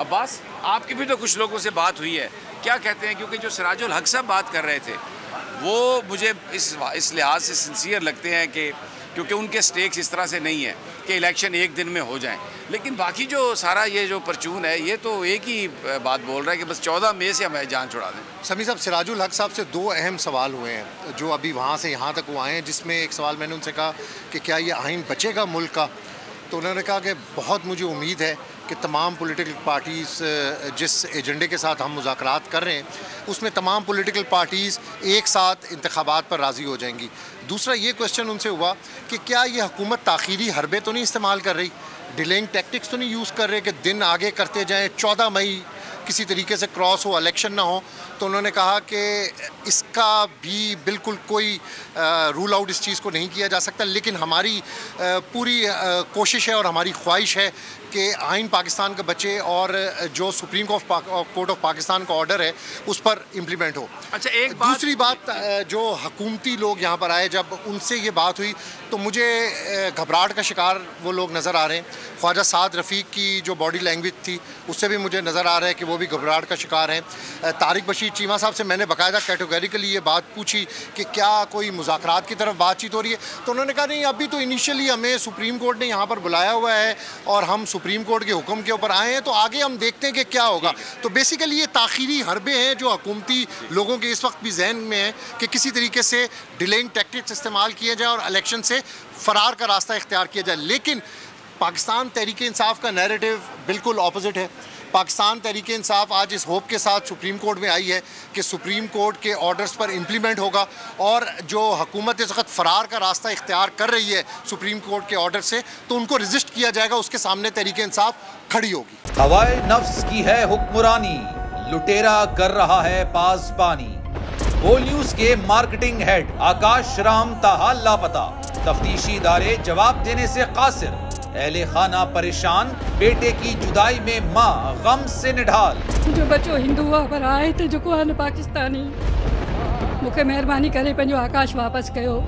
अब्बास, आपकी भी तो कुछ लोगों से बात हुई है, क्या कहते हैं? क्योंकि जो सिराजुल हक साहब बात कर रहे थे वो मुझे इस लिहाज से सिंसियर लगते हैं कि क्योंकि उनके स्टेक्स इस तरह से नहीं है कि इलेक्शन एक दिन में हो जाएं, लेकिन बाकी जो सारा ये जो परचून है ये तो एक ही बात बोल रहा है कि बस 14 मई से हमें जान छुड़ा दें। समी साहब, सिराजुल हक साहब से दो अहम सवाल हुए हैं जो अभी वहाँ से यहाँ तक वो आए हैं, जिसमें एक सवाल मैंने उनसे कहा कि क्या ये आइन बचेगा मुल्क का, तो उन्होंने कहा कि बहुत मुझे उम्मीद है कि तमाम पॉलिटिकल पार्टीज़ जिस एजेंडे के साथ हम मुज़ाकरात कर रहे हैं उसमें तमाम पॉलिटिकल पार्टीज़ एक साथ इंतखाबात पर राज़ी हो जाएंगी। दूसरा ये क्वेश्चन उनसे हुआ कि क्या ये हुकूमत ताख़ीरी हरबे तो नहीं इस्तेमाल कर रही, डिलेइंग टैक्टिक्स तो नहीं यूज़ कर रहे कि दिन आगे करते जाएँ, 14 मई किसी तरीके से क्रॉस हो, इलेक्शन ना हो। तो उन्होंने कहा कि इसका भी बिल्कुल कोई रूल आउट इस चीज़ को नहीं किया जा सकता, लेकिन हमारी पूरी कोशिश है और हमारी ख्वाहिश है कि आइन पाकिस्तान का बचे और जो सुप्रीम कोर्ट ऑफ पाकिस्तान का ऑर्डर है उस पर इम्प्लीमेंट हो। अच्छा, एक बात दूसरी बात, जो हुकूमती लोग यहाँ पर आए, जब उनसे ये बात हुई तो मुझे घबराहट का शिकार वो लोग नज़र आ रहे हैं। ख्वाजा साद रफ़ीक की जो बॉडी लैंग्वेज थी उससे भी मुझे नज़र आ रहा है कि वो भी घबराहट का शिकार हैं। तारिक बशीर चीमा साहब से मैंने बाकायदा कैटेगरिकली ये बात पूछी कि क्या कोई मुज़ाकरात की तरफ बातचीत हो रही है, तो उन्होंने कहा नहीं, अभी तो इनिशियली हमें सुप्रीम कोर्ट ने यहाँ पर बुलाया हुआ है और हम सुप्रीम कोर्ट के हुक्म के ऊपर आए हैं, तो आगे हम देखते हैं कि क्या होगा। तो बेसिकली ये ताख़ीरी हरबे हैं जो हुकूमती लोगों के इस वक्त भी जहन में है कि किसी तरीके से डिलेइंग टैक्टिक्स इस्तेमाल किए जाए और इलेक्शन से फ़रार का रास्ता इख्तियार किया जाए। लेकिन पाकिस्तान तहरीक इंसाफ का नैरेटिव बिल्कुल ऑपोजिट है। पाकिस्तान तहरीक इंसाफ आज इस होप के साथ सुप्रीम कोर्ट में आई है कि सुप्रीम कोर्ट के ऑर्डर्स पर इम्प्लीमेंट होगा और जो हुकूमत इस वक्त फ़रार का रास्ता इख्तियार कर रही है सुप्रीम कोर्ट के ऑर्डर से, तो उनको रजिस्ट किया जाएगा, उसके सामने तहरीक इंसाफ खड़ी होगी। हवाए नफ्स की है हुक्मरानी, लुटेरा कर रहा है पासबानी। बोल न्यूज के मार्केटिंग हेड आकाश राम ताहा लापता, तफ्तीशी इदारे जवाब देने से कासिर, अहले खाना परेशान, बेटे की जुदाई में माँ गम से निढाल। जो बच्चो हिंदू पर आए थे जो को पाकिस्तानी, मुझे मेहरबानी करे पंहिंजो आकाश वापस कयो।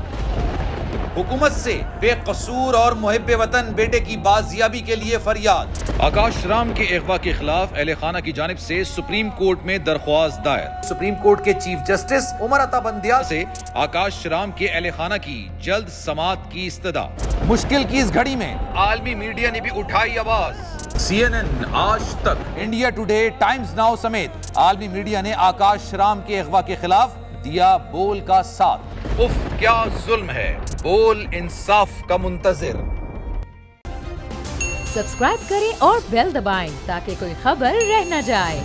हुकूमत से बेकसूर और मुहिब्बे वतन बेटे की बाजियाबी के लिए फरियाद। आकाश राम के अगवा के खिलाफ अहले खाना की जानिब से सुप्रीम कोर्ट में दरख्वास्त दायर। सुप्रीम कोर्ट के चीफ जस्टिस उमर अता बंदियाल से आकाश राम के अहले खाना की जल्द समाअत की इस्तदा। मुश्किल की इस घड़ी में आलमी मीडिया ने भी उठाई आवाज। CNN, आज तक, इंडिया टुडे, टाइम्स नाउ समेत आलमी मीडिया ने आकाश राम के अगवा के खिलाफ दिया बोल का साथ। उफ, क्या जुल्म है, बोल इंसाफ का मुंतजिर। सब्सक्राइब करें और बेल दबाएं ताकि कोई खबर रह न जाए।